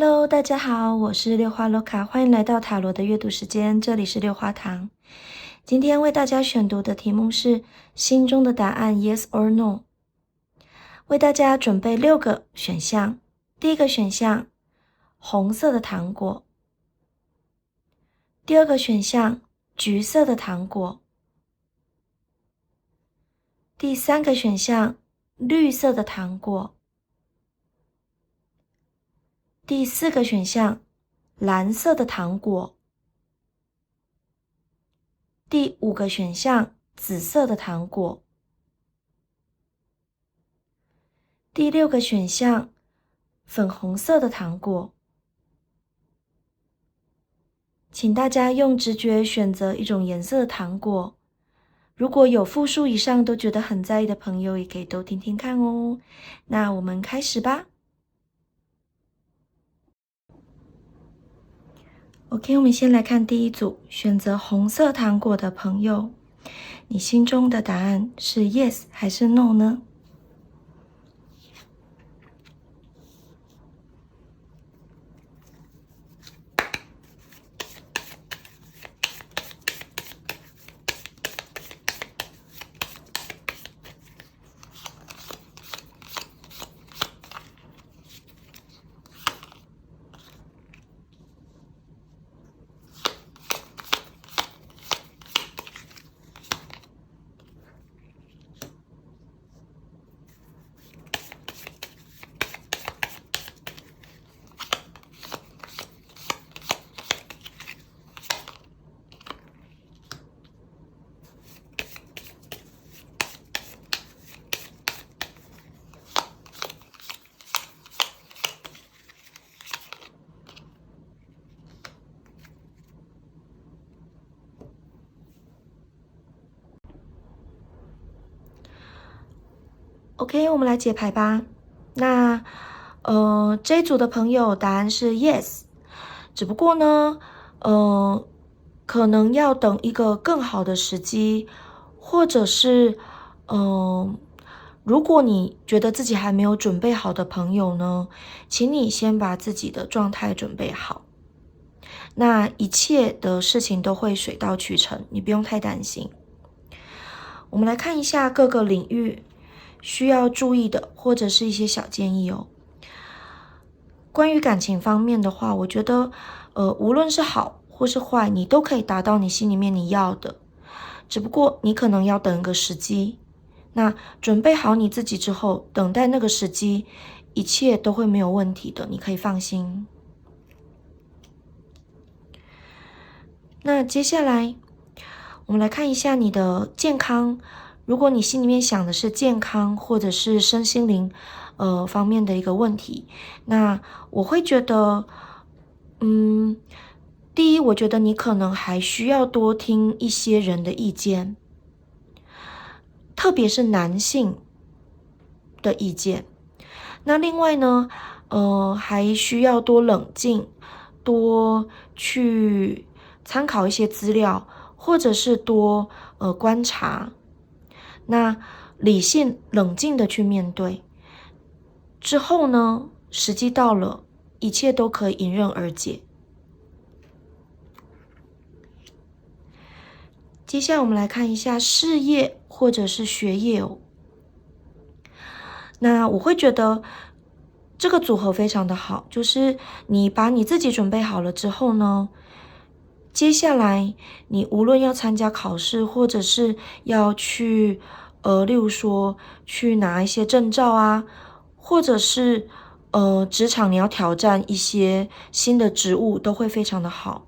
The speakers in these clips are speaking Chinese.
Hello，大家好，我是六花罗卡，欢迎来到塔罗的阅读时间，这里是六花堂。今天为大家选读的题目是心中的答案 Yes or No， 为大家准备6个选项。第一个选项，红色的糖果；第二个选项，橘色的糖果；第三个选项，绿色的糖果；第四个选项，蓝色的糖果；第5个选项，紫色的糖果；第6个选项，粉红色的糖果。请大家用直觉选择一种颜色的糖果。如果有复数以上都觉得很在意的朋友，也可以都听听看哦。那我们开始吧。OK， 我们先来看第一组，选择红色糖果的朋友，你心中的答案是 Yes 还是 No 呢？OK， 我们来解牌吧。那这一组的朋友答案是 Yes， 只不过呢，可能要等一个更好的时机，或者是如果你觉得自己还没有准备好的朋友呢，请你先把自己的状态准备好，那一切的事情都会水到渠成，你不用太担心。我们来看一下各个领域需要注意的，或者是一些小建议哦。关于感情方面的话，我觉得无论是好或是坏，你都可以达到你心里面你要的，只不过你可能要等一个时机。那准备好你自己之后，等待那个时机，一切都会没有问题的，你可以放心。那接下来我们来看一下你的健康。如果你心里面想的是健康或者是身心灵方面的一个问题，那我会觉得第一，我觉得你可能还需要多听一些人的意见，特别是男性的意见。那另外呢，还需要多冷静，多去参考一些资料，或者是多观察。那理性冷静的去面对之后呢，时机到了，一切都可以迎刃而解。接下来我们来看一下事业或者是学业哦。那我会觉得这个组合非常的好，就是你把你自己准备好了之后呢，接下来你无论要参加考试，或者是要去例如说去拿一些证照啊，或者是职场你要挑战一些新的职务，都会非常的好。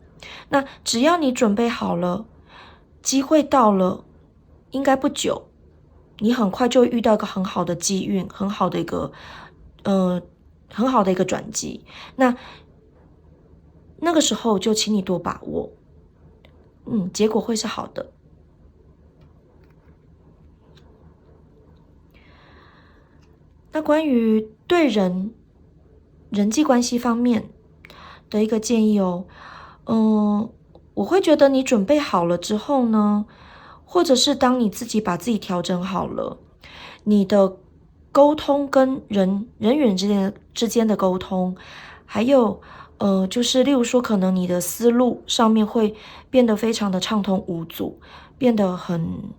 那只要你准备好了，机会到了，应该不久，你很快就会遇到一个很好的机运，很好的一个转机。那个时候就请你多把握，结果会是好的。那关于对人际关系方面的一个建议哦，我会觉得你准备好了之后呢，或者是当你自己把自己调整好了，你的沟通跟人与人之间的沟通，还有就是例如说，可能你的思路上面会变得非常的畅通无阻，变得很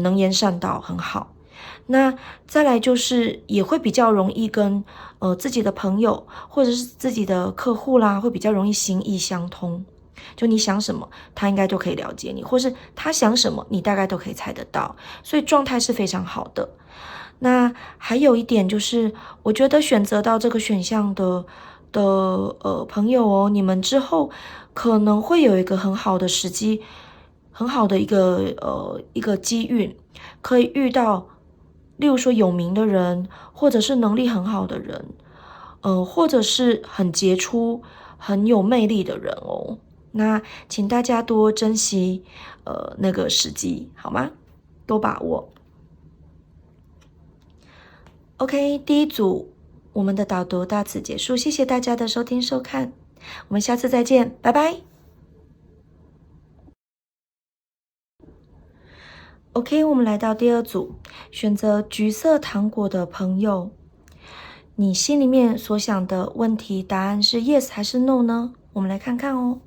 能言善道，很好。那再来就是也会比较容易跟自己的朋友或者是自己的客户啦，会比较容易心意相通。就你想什么，他应该就可以了解你，或是他想什么，你大概都可以猜得到，所以状态是非常好的。那还有一点就是，我觉得选择到这个选项的朋友哦，你们之后可能会有一个很好的时机，很好的一个机运，可以遇到，例如说有名的人，或者是能力很好的人，或者是很杰出、很有魅力的人哦。那请大家多珍惜那个时机，好吗？多把握。OK，第一组我们的导读到此结束，谢谢大家的收听收看，我们下次再见，拜拜。OK，我们来到第二组，选择橘色糖果的朋友，你心里面所想的问题答案是 yes 还是 no 呢？我们来看看哦。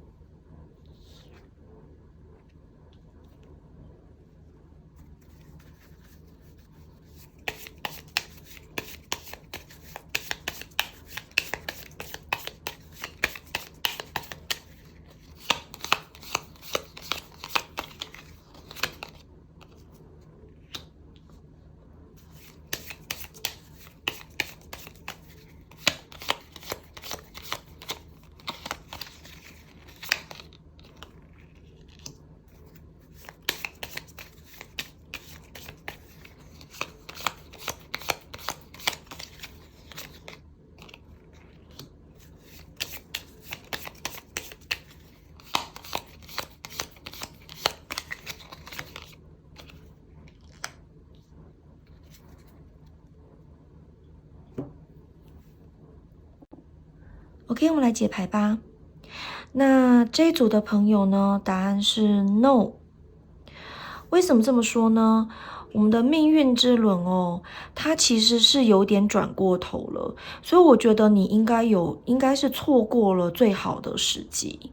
OK，我们来解牌吧。那这一组的朋友呢，答案是 no。为什么这么说呢？我们的命运之轮哦，它其实是有点转过头了，所以我觉得你应该是错过了最好的时机。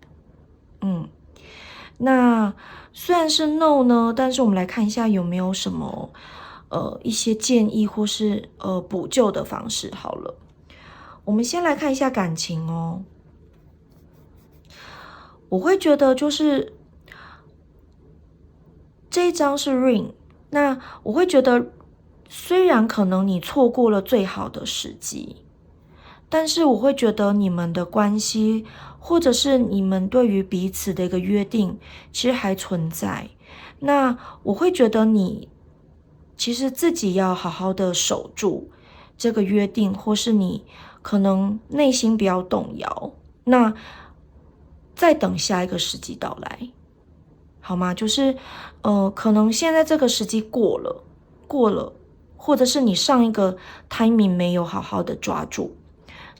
那虽然是 no 呢，但是我们来看一下有没有什么一些建议或是补救的方式。好了，我们先来看一下感情哦。我会觉得就是这一张是 ring， 那我会觉得虽然可能你错过了最好的时机，但是我会觉得你们的关系，或者是你们对于彼此的一个约定，其实还存在。那我会觉得你其实自己要好好的守住这个约定，或是你可能内心不要动摇。那再等下一个时机到来，好吗？就是可能现在这个时机过了，或者是你上一个 timing 没有好好的抓住。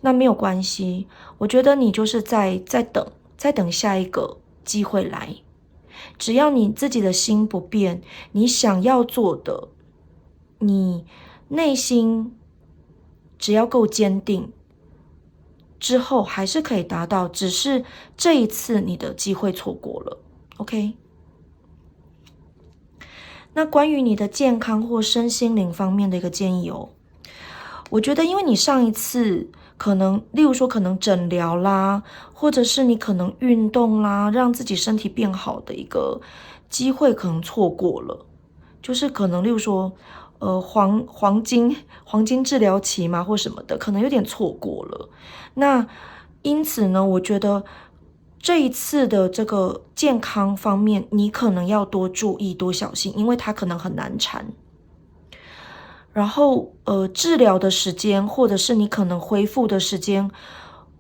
那没有关系，我觉得你就是再等下一个机会来，只要你自己的心不变，你想要做的，你内心只要够坚定，之后还是可以达到，只是这一次你的机会错过了。OK， 那关于你的健康或身心灵方面的一个建议哦，我觉得因为你上一次可能，例如说可能诊疗啦，或者是你可能运动啦，让自己身体变好的一个机会可能错过了，就是可能例如说，黄金治疗期嘛，或什么的，可能有点错过了。那因此呢，我觉得这一次的这个健康方面，你可能要多注意、多小心，因为它可能很难缠。然后治疗的时间或者是你可能恢复的时间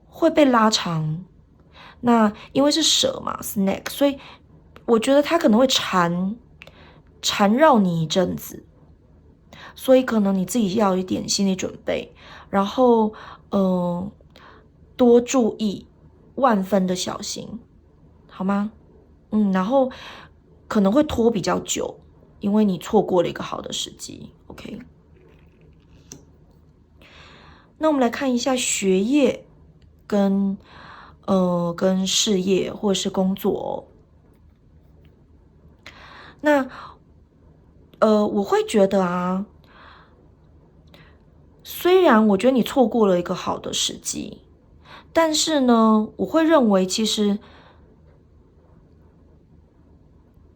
会被拉长。那因为是蛇嘛 ，snake， 所以我觉得它可能会缠绕你一阵子，所以可能你自己要有一点心理准备，然后多注意，万分的小心，好吗？然后可能会拖比较久，因为你错过了一个好的时机。OK。那我们来看一下学业跟事业或者是工作哦。那我会觉得啊，虽然我觉得你错过了一个好的时机，但是呢，我会认为其实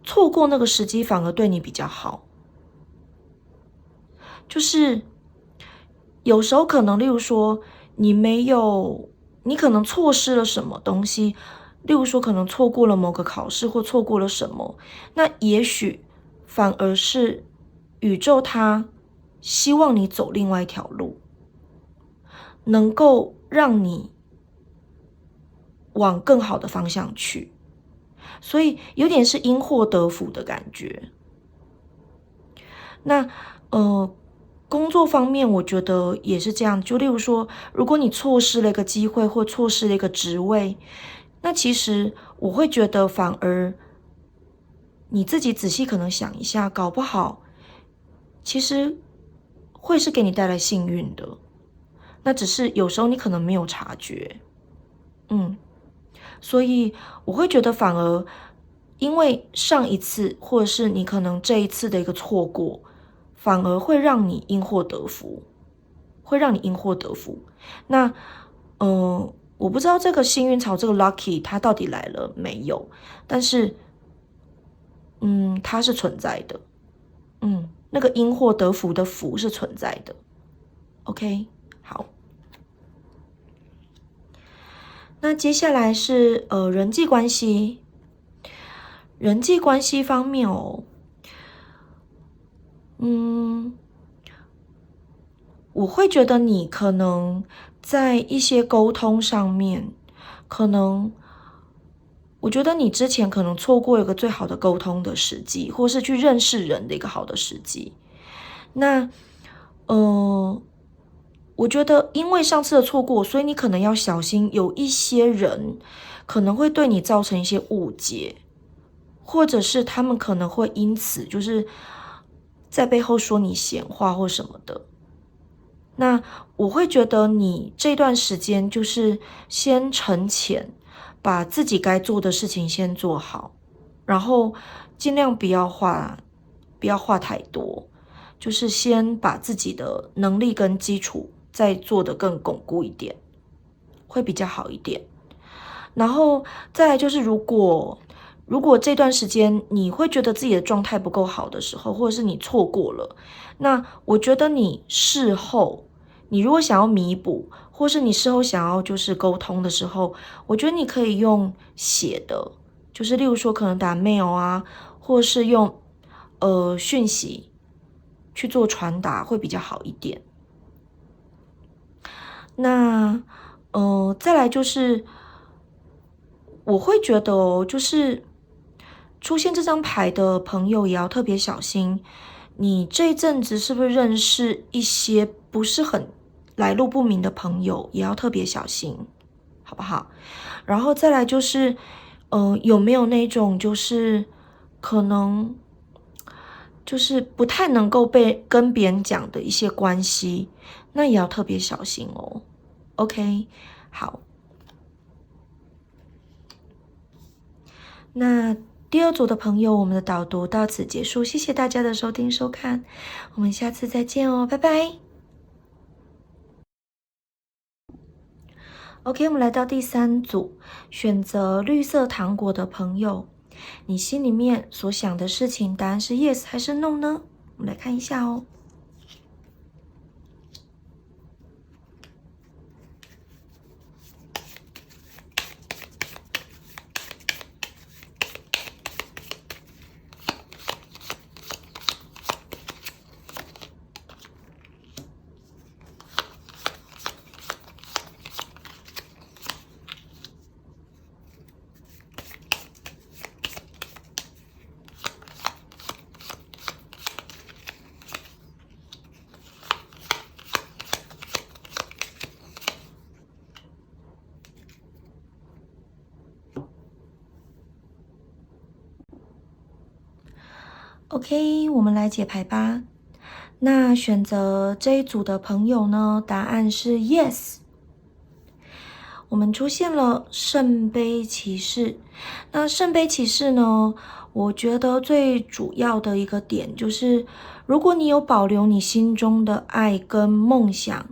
错过那个时机反而对你比较好。就是有时候可能，例如说你可能错失了什么东西，例如说可能错过了某个考试或错过了什么，那也许反而是宇宙它希望你走另外一条路，能够让你往更好的方向去，所以有点是因祸得福的感觉。那工作方面，我觉得也是这样。就例如说，如果你错失了一个机会或错失了一个职位，那其实我会觉得，反而你自己仔细可能想一下，搞不好其实会是给你带来幸运的。那只是有时候你可能没有察觉，所以我会觉得反而因为上一次或者是你可能这一次的一个错过，反而会让你因祸得福，会让你因祸得福。那我不知道这个幸运草这个 lucky 它到底来了没有，但是它是存在的，那个因祸得福的福是存在的。OK， 好。那接下来是人际关系，人际关系方面哦，我会觉得你可能在一些沟通上面，可能我觉得你之前可能错过一个最好的沟通的时机，或是去认识人的一个好的时机。那我觉得因为上次的错过，所以你可能要小心，有一些人可能会对你造成一些误解，或者是他们可能会因此就是在背后说你闲话或什么的。那我会觉得你这段时间就是先沉潜，把自己该做的事情先做好，然后尽量不要话太多，就是先把自己的能力跟基础再做得更巩固一点，会比较好一点。然后再来就是，如果这段时间你会觉得自己的状态不够好的时候，或者是你错过了，那我觉得你事后，你如果想要弥补，或是你事后想要就是沟通的时候，我觉得你可以用写的，就是例如说可能打 mail 啊，或是用讯息去做传达，会比较好一点。那再来就是。我会觉得哦，就是出现这张牌的朋友也要特别小心，你这一阵子是不是认识一些不是很来路不明的朋友，也要特别小心，好不好？然后再来就是，有没有那种就是可能就是不太能够被跟别人讲的一些关系，那也要特别小心哦。OK，好。那第二组的朋友，我们的导读到此结束，谢谢大家的收听收看，我们下次再见哦，拜拜。OK，我们来到第三组，选择绿色糖果的朋友，你心里面所想的事情，答案是 yes 还是 no 呢？我们来看一下哦。OK，我们来解牌吧。那选择这一组的朋友呢，答案是 yes。我们出现了圣杯骑士。那圣杯骑士呢，我觉得最主要的一个点就是，如果你有保留你心中的爱跟梦想，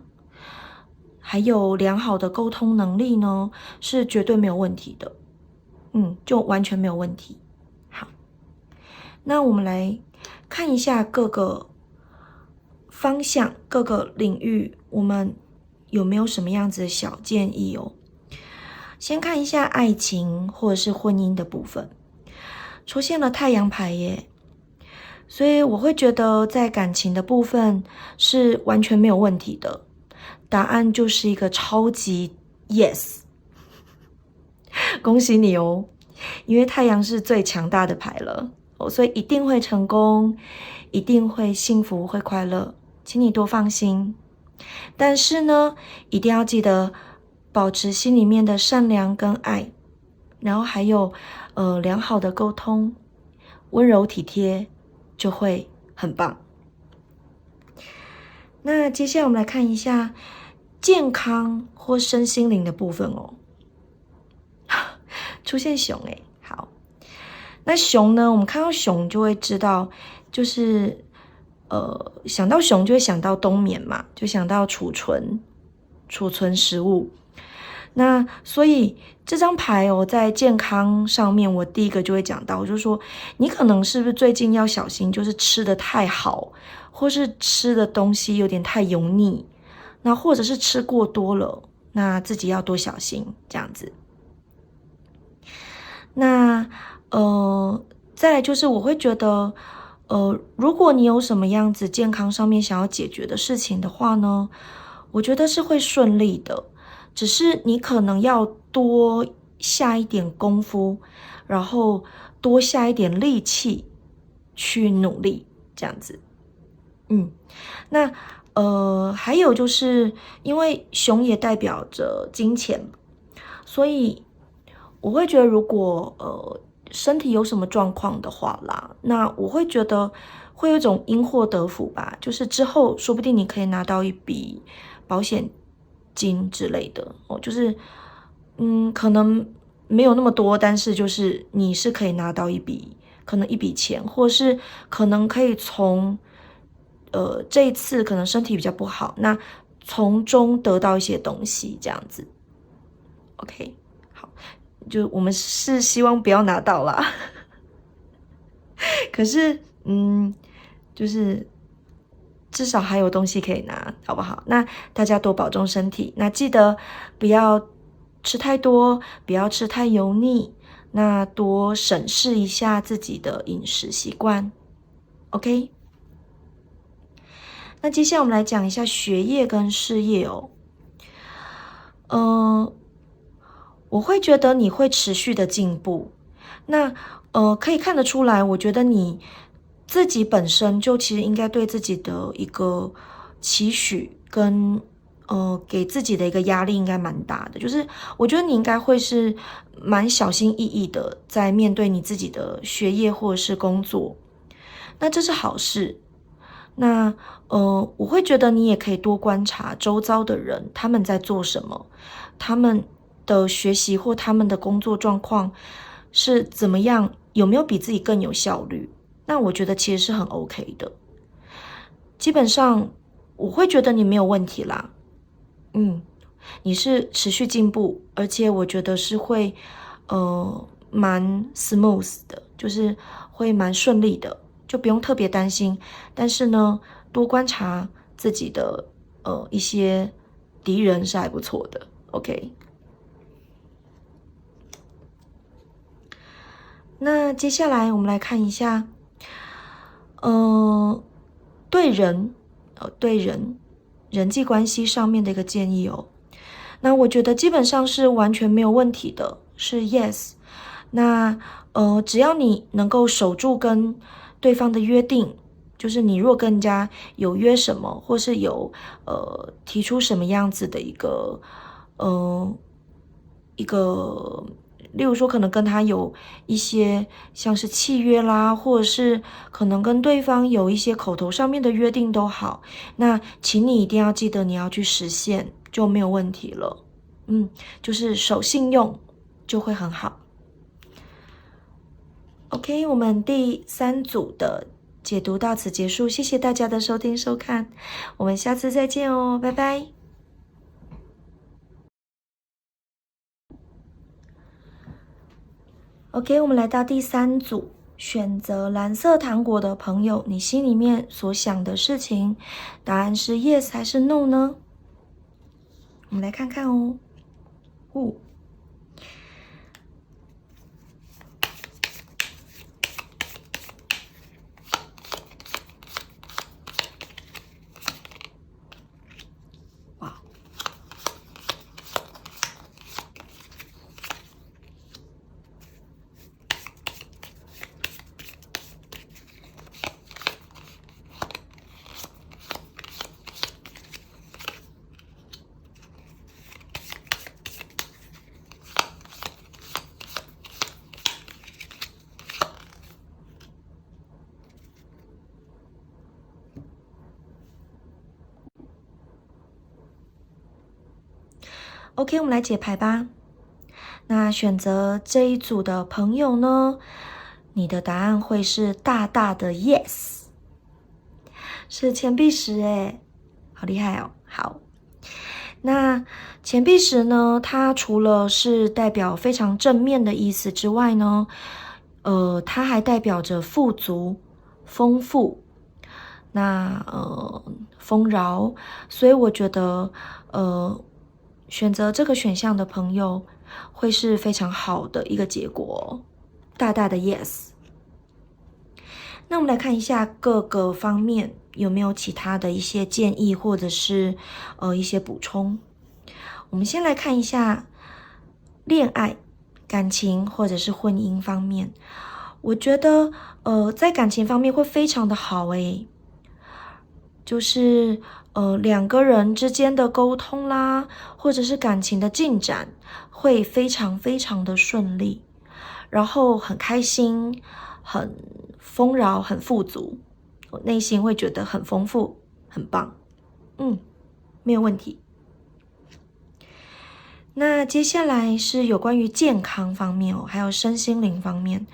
还有良好的沟通能力呢，是绝对没有问题的。就完全没有问题。好，那我们来看一下各个方向、各个领域，我们有没有什么样子的小建议哦？先看一下爱情或者是婚姻的部分，出现了太阳牌耶，所以我会觉得在感情的部分是完全没有问题的，答案就是一个超级 yes。恭喜你哦，因为太阳是最强大的牌了所以一定会成功，一定会幸福会快乐，请你多放心。但是呢，一定要记得保持心里面的善良跟爱，然后还有良好的沟通，温柔体贴，就会很棒。那接下来我们来看一下健康或身心灵的部分哦。出现熊诶，好，那熊呢，我们看到熊就会知道，就是想到熊就会想到冬眠嘛，就想到储存食物。那所以这张牌哦，在健康上面，我第一个就会讲到，就是说你可能是不是最近要小心，就是吃得太好，或是吃的东西有点太油腻，那或者是吃过多了，那自己要多小心这样子。那再来就是我会觉得如果你有什么样子健康上面想要解决的事情的话呢，我觉得是会顺利的，只是你可能要多下一点功夫，然后多下一点力气去努力这样子。那还有就是因为熊也代表着金钱，所以我会觉得如果身体有什么状况的话啦，那我会觉得会有一种因祸得福吧，就是之后说不定你可以拿到一笔保险金之类的就是可能没有那么多，但是就是你是可以拿到可能一笔钱，或是可能可以从这一次可能身体比较不好，那从中得到一些东西这样子。OK， 好，就我们是希望不要拿到啦。可是就是至少还有东西可以拿，好不好？那大家多保重身体，那记得不要吃太多，不要吃太油腻，那多审视一下自己的饮食习惯。OK， 那接下来我们来讲一下学业跟事业哦。我会觉得你会持续的进步。那可以看得出来，我觉得你自己本身就其实应该对自己的一个期许跟给自己的一个压力应该蛮大的，就是我觉得你应该会是蛮小心翼翼的在面对你自己的学业或者是工作，那这是好事。那我会觉得你也可以多观察周遭的人，他们在做什么，他们的学习或他们的工作状况是怎么样，有没有比自己更有效率？那我觉得其实是很 OK 的。基本上我会觉得你没有问题啦。你是持续进步，而且我觉得是会蛮 smooth 的，就是会蛮顺利的，就不用特别担心。但是呢，多观察自己的一些敌人是还不错的。OK， 那接下来我们来看一下，对人际关系上面的一个建议哦。那我觉得基本上是完全没有问题的，是 yes。那只要你能够守住跟对方的约定，就是你若跟人家有约什么，或是有提出什么样子的一个例如说可能跟他有一些像是契约啦，或者是可能跟对方有一些口头上面的约定都好，那请你一定要记得你要去实现，就没有问题了。就是守信用就会很好。OK， 我们第3组的解读到此结束，谢谢大家的收听收看，我们下次再见哦，拜拜。OK， 我们来到第3组，选择蓝色糖果的朋友，你心里面所想的事情，答案是 yes 还是 no 呢？我们来看看哦。OK， 我们来解牌吧。那选择这一组的朋友呢，你的答案会是大大的 yes， 是钱币10诶，好厉害哦。好，那钱币10呢，它除了是代表非常正面的意思之外呢，它还代表着富足、丰富，丰饶，所以我觉得选择这个选项的朋友会是非常好的一个结果，大大的 yes。 那我们来看一下各个方面有没有其他的一些建议或者是一些补充。我们先来看一下恋爱、感情或者是婚姻方面，我觉得在感情方面会非常的好诶，就是2个人之间的沟通啦，或者是感情的进展会非常非常的顺利，然后很开心，很丰饶，很富足，我内心会觉得很丰富，很棒。没有问题。那接下来是有关于健康方面哦，还有身心灵方面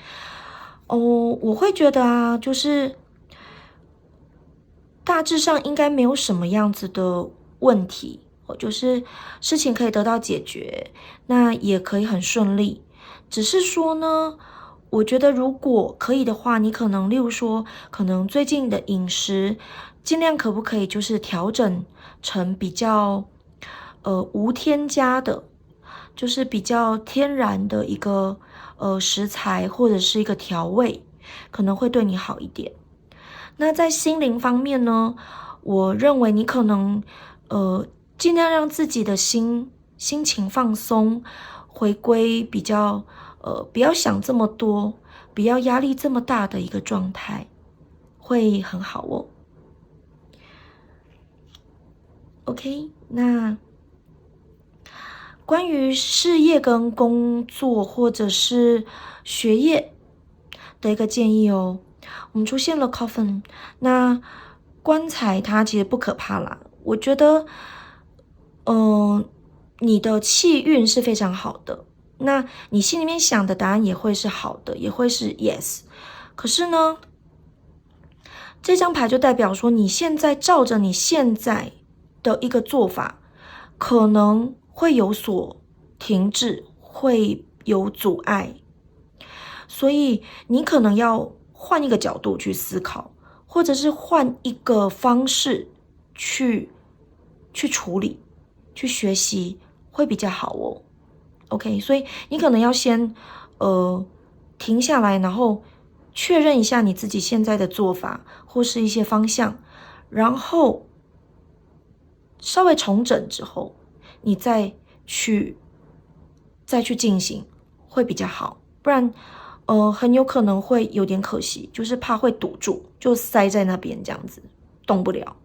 哦，我会觉得啊，就是大致上应该没有什么样子的问题，就是事情可以得到解决，那也可以很顺利。只是说呢，我觉得如果可以的话，你可能例如说，可能最近的饮食尽量可不可以就是调整成比较无添加的，就是比较天然的一个食材或者是一个调味，可能会对你好一点。那在心灵方面呢，我认为你可能尽量让自己的心情放松，回归比较不要想这么多，不要压力这么大的一个状态，会很好哦。OK， 那关于事业跟工作或者是学业的一个建议哦，我们出现了 coffin， 那棺材它其实不可怕啦，我觉得你的气运是非常好的，那你心里面想的答案也会是好的，也会是 yes。 可是呢，这张牌就代表说你现在照着你现在的一个做法，可能会有所停滞，会有阻碍，所以你可能要换一个角度去思考，或者是换一个方式去处理，去学习会比较好哦。OK， 所以你可能要先停下来，然后确认一下你自己现在的做法或是一些方向，然后稍微重整之后，你再去进行会比较好，不然很有可能会有点可惜，就是怕会堵住，就塞在那边这样子动不了。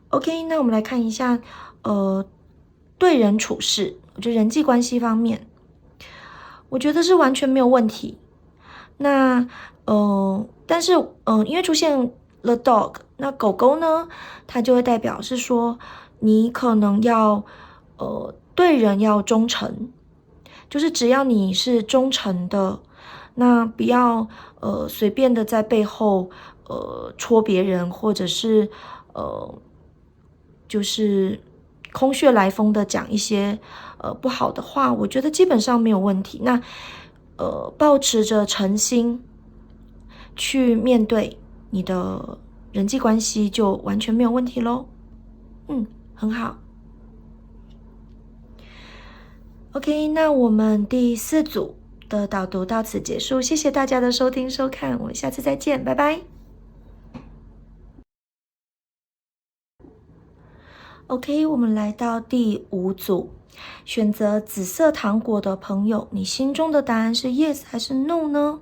OK， 那我们来看一下对人处事，就人际关系方面，我觉得是完全没有问题。那但是因为出现了 dog， 那狗狗呢，它就会代表是说你可能要对人要忠诚，就是只要你是忠诚的，那不要随便的在背后戳别人，或者是就是空穴来风的讲一些不好的话，我觉得基本上没有问题。那抱持着诚心去面对你的人际关系，就完全没有问题咯。很好。OK， 那我们第4组的导读到此结束，谢谢大家的收听收看，我们下次再见，拜拜。OK， 我们来到第5组，选择紫色糖果的朋友，你心中的答案是 yes 还是 no 呢？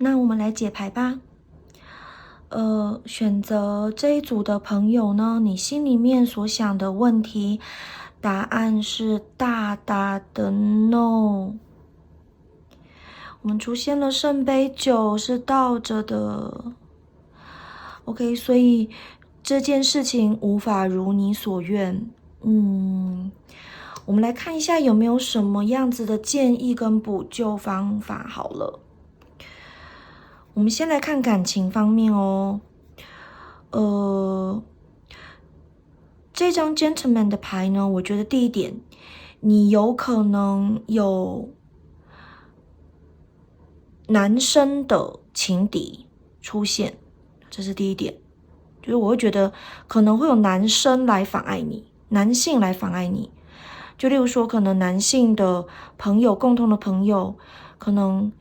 那我们来解牌吧。选择这一组的朋友呢，你心里面所想的问题，答案是大大的 no。我们出现了圣杯9是倒着的。OK， 所以这件事情无法如你所愿。我们来看一下有没有什么样子的建议跟补救方法好了。我们先来看感情方面哦。这张 gentleman 的牌呢，我觉得第一点，你有可能有男生的情敌出现，这是第一点。就是我会觉得可能会有男生来妨碍你，男性来妨碍你。就例如说，可能男性的朋友，共同的朋友，可能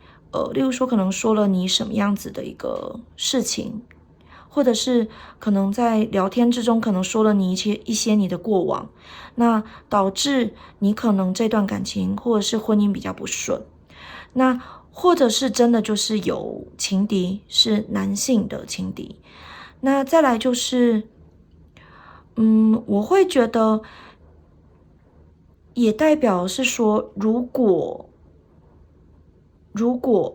例如说可能说了你什么样子的一个事情，或者是可能在聊天之中可能说了你一些你的过往，那导致你可能这段感情或者是婚姻比较不顺。那或者是真的就是有情敌，是男性的情敌。那再来就是我会觉得也代表是说，如果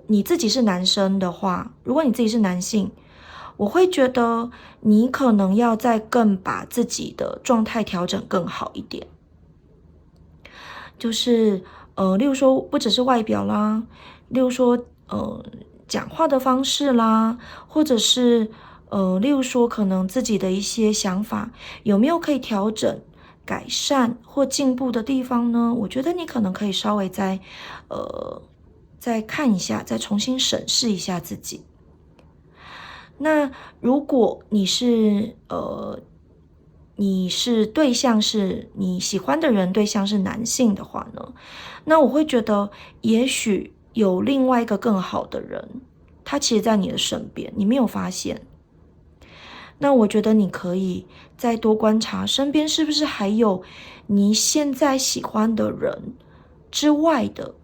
你自己是男生的话，如果你自己是男性，我会觉得你可能要再更把自己的状态调整更好一点。就是例如说不只是外表啦，例如说讲话的方式啦，或者是例如说可能自己的一些想法有没有可以调整、改善或进步的地方呢？我觉得你可能可以稍微再看一下，再重新审视一下自己。那如果你是对象是你喜欢的人，对象是男性的话呢，那我会觉得也许有另外一个更好的人，他其实在你的身边，你没有发现。那我觉得你可以再多观察身边是不是还有你现在喜欢的人之外的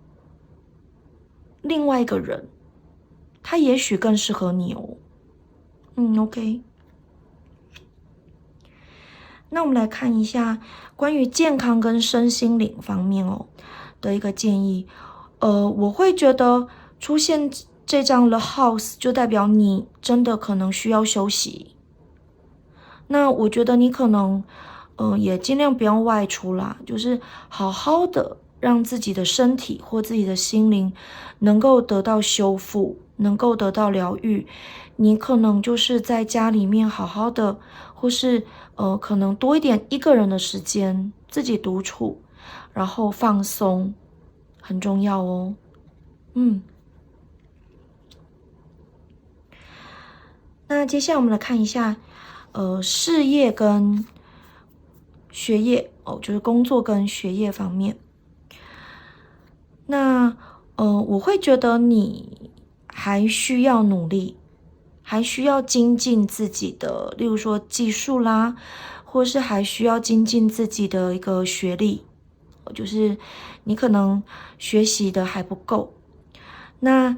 另外一个人，他也许更适合你哦。OK。那我们来看一下关于健康跟身心灵方面的一个建议。我会觉得出现这张 The House 就代表你真的可能需要休息。那我觉得你可能也尽量不要外出啦，就是好好的让自己的身体或自己的心灵能够得到修复，能够得到疗愈，你可能就是在家里面好好的，或是可能多一点一个人的时间，自己独处，然后放松，很重要哦。那接下来我们来看一下，事业跟学业哦，就是工作跟学业方面。那我会觉得你还需要努力，还需要精进自己的，例如说技术啦，或是还需要精进自己的一个学历，就是你可能学习的还不够。那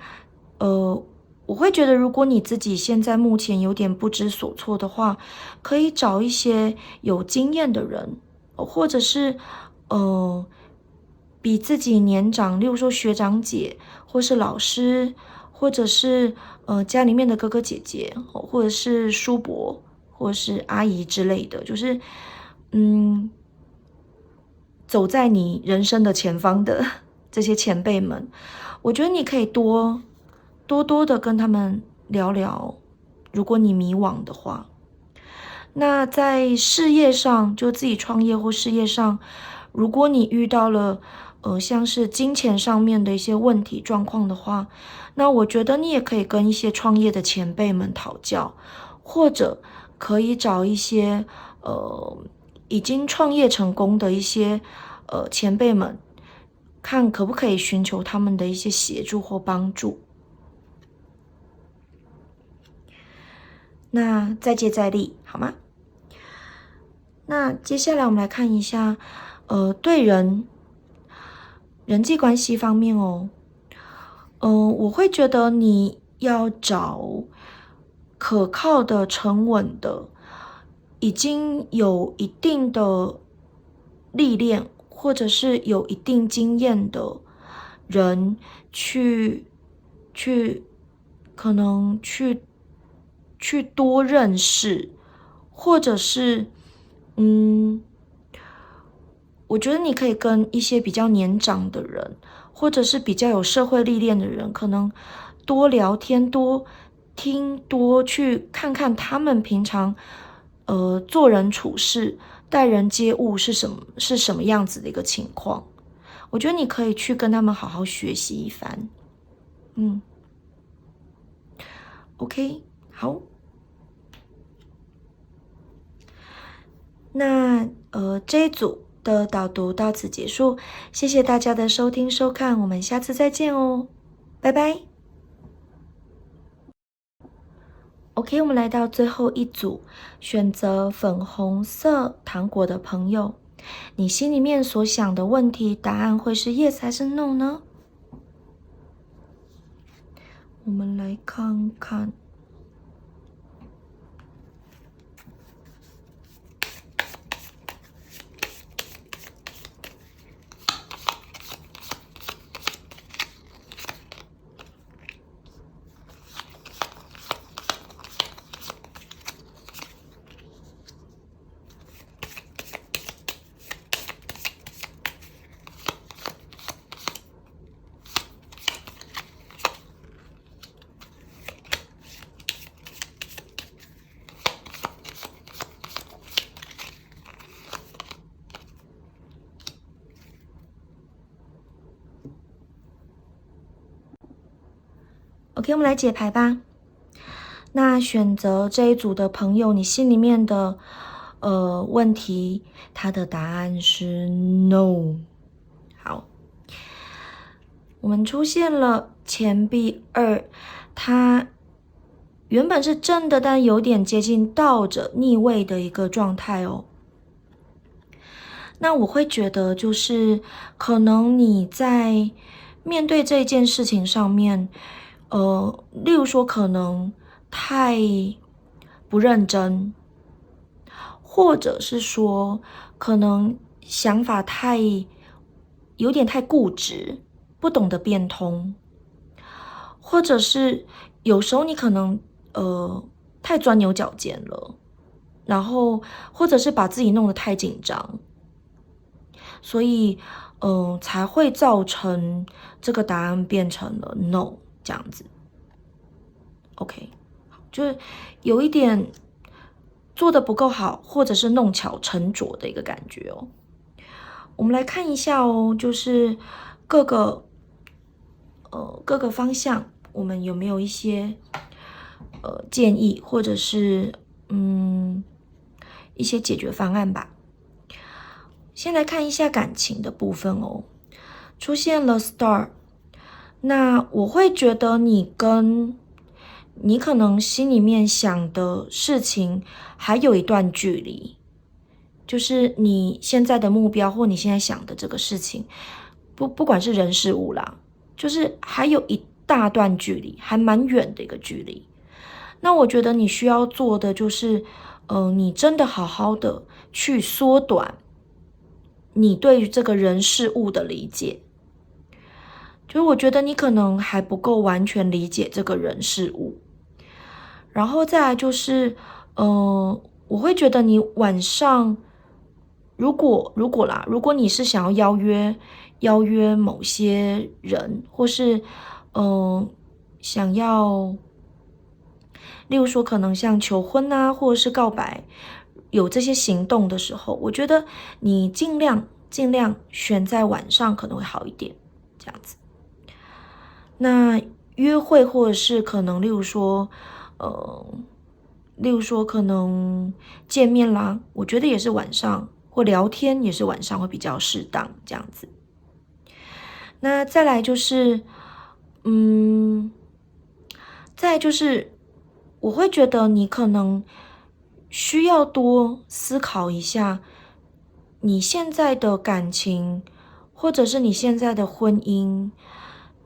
我会觉得，如果你自己现在目前有点不知所措的话，可以找一些有经验的人，或者是比自己年长，例如说学长姐，或是老师，或者是家里面的哥哥姐姐，或者是叔伯，或者是阿姨之类的，就是走在你人生的前方的这些前辈们，我觉得你可以多多的跟他们聊聊，如果你迷惘的话。那在事业上，就自己创业或事业上，如果你遇到了像是金钱上面的一些问题状况的话，那我觉得你也可以跟一些创业的前辈们讨教，或者可以找一些已经创业成功的一些前辈们，看可不可以寻求他们的一些协助或帮助。那再接再厉，好吗？那接下来我们来看一下，对人际关系方面哦，我会觉得你要找可靠的、沉稳的，已经有一定的历练或者是有一定经验的人去可能去多认识，或者是我觉得你可以跟一些比较年长的人，或者是比较有社会历练的人，可能多聊天、多听、多去看看他们平常做人处事、待人接物是什么样子的一个情况。我觉得你可以去跟他们好好学习一番。OK， 好。那这一组的导读到此结束，谢谢大家的收听收看，我们下次再见哦，拜拜。OK， 我们来到最后一组，选择粉红色糖果的朋友，你心里面所想的问题，答案会是 yes 还是 no 呢？我们来看看。OK， 我们来解牌吧。那选择这一组的朋友，你心里面的问题，它的答案是 no。好，我们出现了钱币2，它原本是正的，但有点接近倒着逆位的一个状态哦。那我会觉得，就是可能你在面对这件事情上面，例如说可能太不认真，或者是说可能想法有点太固执，不懂得变通，或者是有时候你可能太钻牛角尖了，然后或者是把自己弄得太紧张。所以，才会造成这个答案变成了 no 这样子。OK， 就是有一点做得不够好，或者是弄巧成拙的一个感觉哦。我们来看一下哦，就是各个方向，我们有没有一些建议，或者是一些解决方案吧。先来看一下感情的部分哦，出现了 star， 那我会觉得你可能心里面想的事情还有一段距离，就是你现在的目标或你现在想的这个事情，不管是人事物啦，就是还有一大段距离，还蛮远的一个距离。那我觉得你需要做的就是，你真的好好的去缩短你对于这个人事物的理解。就是我觉得你可能还不够完全理解这个人事物。然后再来就是，我会觉得你晚上，如果你是想要邀约某些人，或是想要，例如说可能像求婚啊，或者是告白，有这些行动的时候，我觉得你尽量选在晚上可能会好一点，这样子。那约会或者是可能例如说可能见面啦，我觉得也是晚上，或聊天也是晚上会比较适当这样子。那再来就是我会觉得你可能需要多思考一下你现在的感情，或者是你现在的婚姻，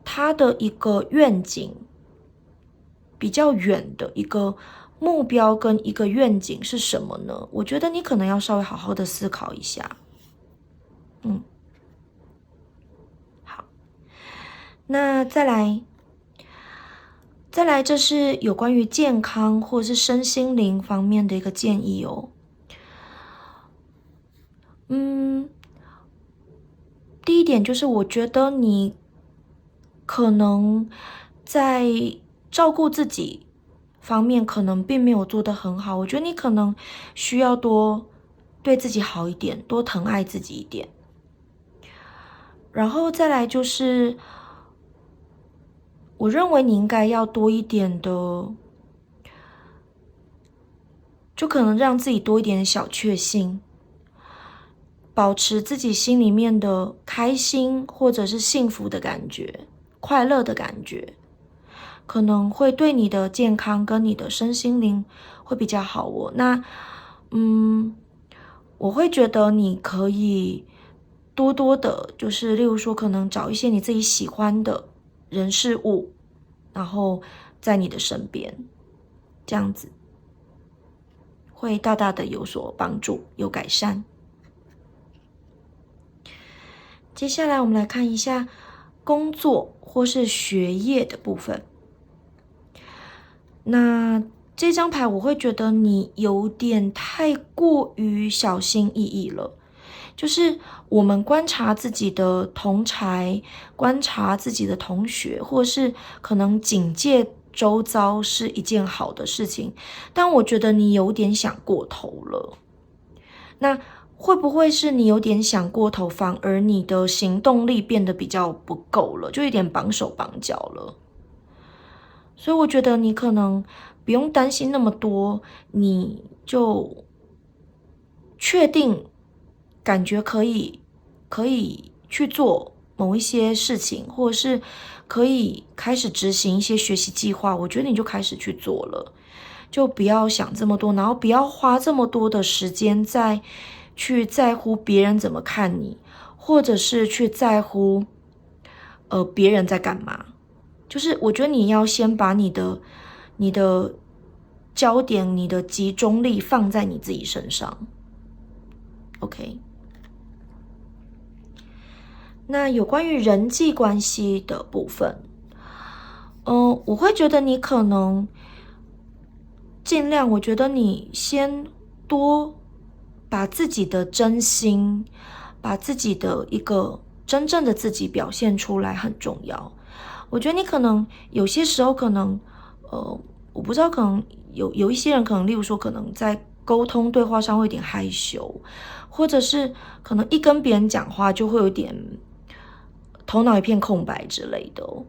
它的一个愿景，比较远的一个目标跟一个愿景是什么呢？我觉得你可能要稍微好好的思考一下。好，那再来，这是有关于健康或者是身心灵方面的一个建议哦。第一点就是我觉得你可能在照顾自己方面可能并没有做得很好，我觉得你可能需要多对自己好一点，多疼爱自己一点。然后再来就是，我认为你应该要多一点的，就可能让自己多一点小确幸，保持自己心里面的开心或者是幸福的感觉，快乐的感觉，可能会对你的健康跟你的身心灵会比较好哦。那我会觉得你可以多多的，就是例如说可能找一些你自己喜欢的人事物，然后在你的身边，这样子会大大的有所帮助，有改善。接下来我们来看一下工作或是学业的部分。那这张牌我会觉得你有点太过于小心翼翼了，就是我们观察自己的同侪，观察自己的同学，或是可能警戒周遭是一件好的事情，但我觉得你有点想过头了。那会不会是你有点想过头，反而你的行动力变得比较不够了，就有点绑手绑脚了？所以我觉得你可能不用担心那么多，你就确定感觉可以去做某一些事情，或者是可以开始执行一些学习计划，我觉得你就开始去做了，就不要想这么多，然后不要花这么多的时间去在乎别人怎么看你，或者是去在乎别人在干嘛。就是我觉得你要先把你的焦点、你的集中力放在你自己身上。OK， 那有关于人际关系的部分，我会觉得你可能尽量，我觉得你先多把自己的真心，把自己的一个真正的自己表现出来很重要。我觉得你可能有些时候可能，我不知道，可能有一些人可能，例如说可能在沟通对话上会有点害羞，或者是可能一跟别人讲话就会有点头脑一片空白之类的哦。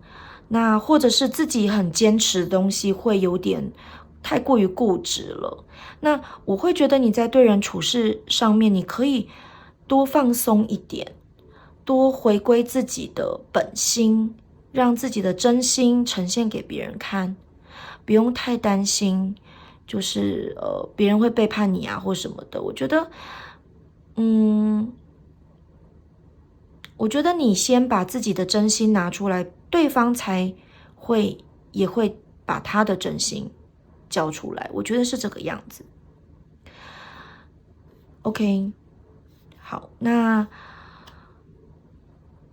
那或者是自己很坚持的东西会有点太过于固执了。那我会觉得你在对人处事上面，你可以多放松一点，多回归自己的本心，让自己的真心呈现给别人看，不用太担心，就是别人会背叛你啊或什么的。我觉得，我觉得你先把自己的真心拿出来，对方也会把他的真心交出来。我觉得是这个样子。OK， 好，那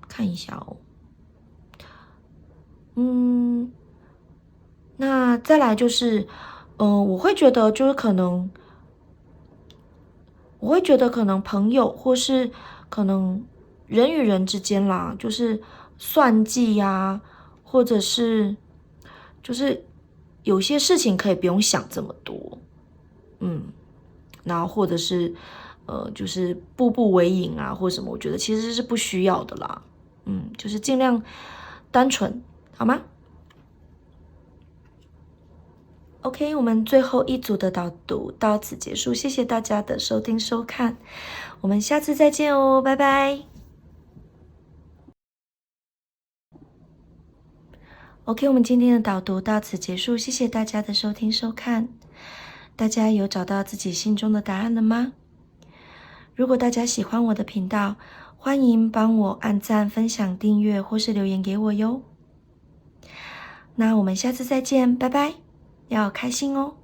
看一下哦。那再来就是，我会觉得就是可能，朋友或是可能人与人之间啦，就是算计呀，或者是就是有些事情可以不用想这么多，然后或者是就是步步为营啊，或什么，我觉得其实是不需要的啦，就是尽量单纯，好吗？OK，我们最后一组的导读到此结束，谢谢大家的收听收看，我们下次再见哦，拜拜。OK，我们今天的导读到此结束，谢谢大家的收听收看。大家有找到自己心中的答案了吗？如果大家喜欢我的频道，欢迎帮我按赞、分享、订阅或是留言给我哟。那我们下次再见，拜拜，要开心哦。